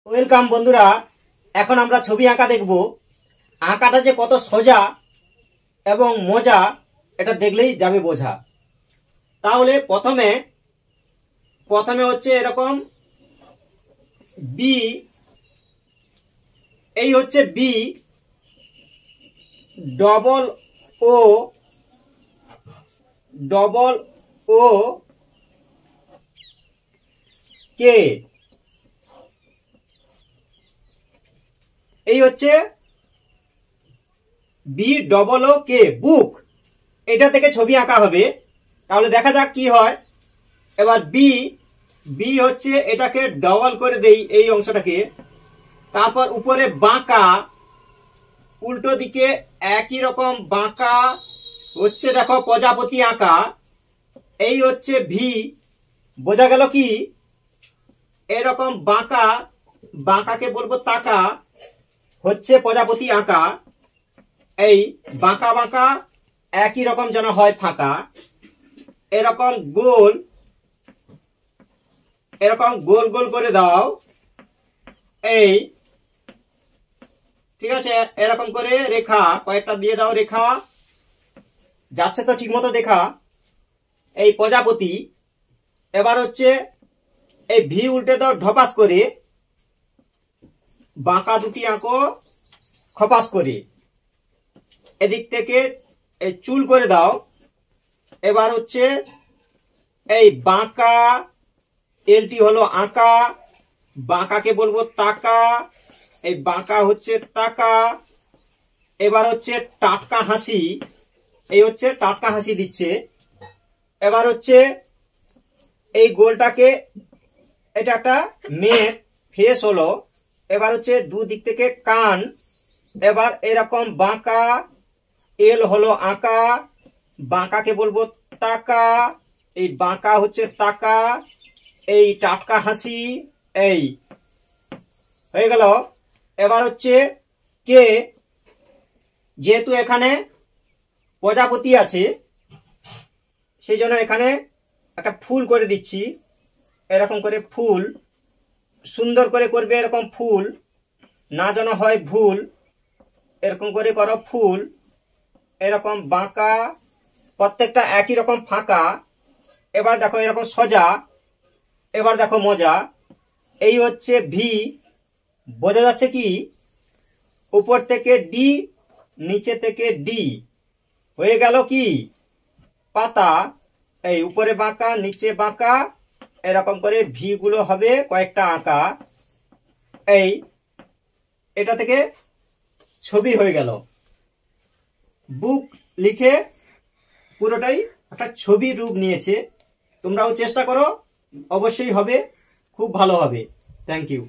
Welcome বন্ধুরা, এখন আমরা ছবি আঁকা দেখব। আঁকাটা যে কত সোজা এবং মজা এটা দেখলেই যাবে বোঝা। তাহলে প্রথমে হচ্ছে এরকম বি, এই হচ্ছে বি, ডবল ও কে, এই হচ্ছে বি ডবল ও কে, বুক। এটা থেকে ছবি আঁকা হবে। তাহলে দেখা যাক কি হয়। এবার বি হচ্ছে এটাকে ডবল করে দেই, এই অংশটাকে। তারপর উপরে বাঁকা, উল্টো দিকে একই রকম বাঁকা হচ্ছে, দেখো প্রজাপতি আঁকা। এই হচ্ছে ভি, বোঝা গেল কি? এরকম বাঁকা, বাঁকাকে বলবো তাকা, হচ্ছে প্রজাপতি আঁকা। এই বাঁকা বাঁকা একই রকম যেন হয় ফাঁকা। এরকম গোল গোল করে দাও, এই ঠিক আছে। এরকম করে রেখা কয়েকটা দিয়ে দাও, রেখা যাচ্ছে তো ঠিক মতো দেখা। এই প্রজাপতি। এবার হচ্ছে এই ভি উল্টে দাও ঢপাস করে, বাঁকা দুটি আঁকো খপাস করে। এদিক থেকে এই চুল করে দাও। এবার হচ্ছে এই বাঁকা, এলটি হলো আঁকা, বাঁকাকে বলবো তাকা, এই বাঁকা হচ্ছে তাকা। এবার হচ্ছে টাটকা হাসি, এই হচ্ছে টাটকা হাসি দিচ্ছে। এবার হচ্ছে এই গোলটাকে, এটা একটা মেঘ ফেস হলো। এবার হচ্ছে দুদিক থেকে কান। এবার এরকম বাঁকা, এল হলো আঁকা, বাঁকাকে বলবো তাকা, এই বাঁকা হচ্ছে তাকা, এই টাটকা হাসি, এই হয়ে গেল। এবার হচ্ছে কে, যেহেতু এখানে প্রজাপতি আছে সেই জন্য এখানে একটা ফুল করে দিচ্ছি। এরকম করে ফুল সুন্দর করে করবে, এরকম ফুল না যেন হয় ভুল। এরকম করে করো ফুল, এরকম বাঁকা, প্রত্যেকটা একই রকম ফাঁকা। এবার দেখো এরকম সোজা, এবার দেখো মজা। এই হচ্ছে ভি, বোঝা যাচ্ছে কি? উপর থেকে ডি, নিচে থেকে ডি, হয়ে গেল কি পাতা। এই উপরে বাঁকা নিচে বাঁকা, এরকম করে ভি গুলো হবে কয়েকটা আঁকা। এই এটা থেকে ছবি হয়ে গেল। বুক লিখে পুরোটাই একটা ছবির রূপ নিয়েছে। তোমরাও চেষ্টা করো, অবশ্যই হবে, খুব ভালো হবে। Thank you.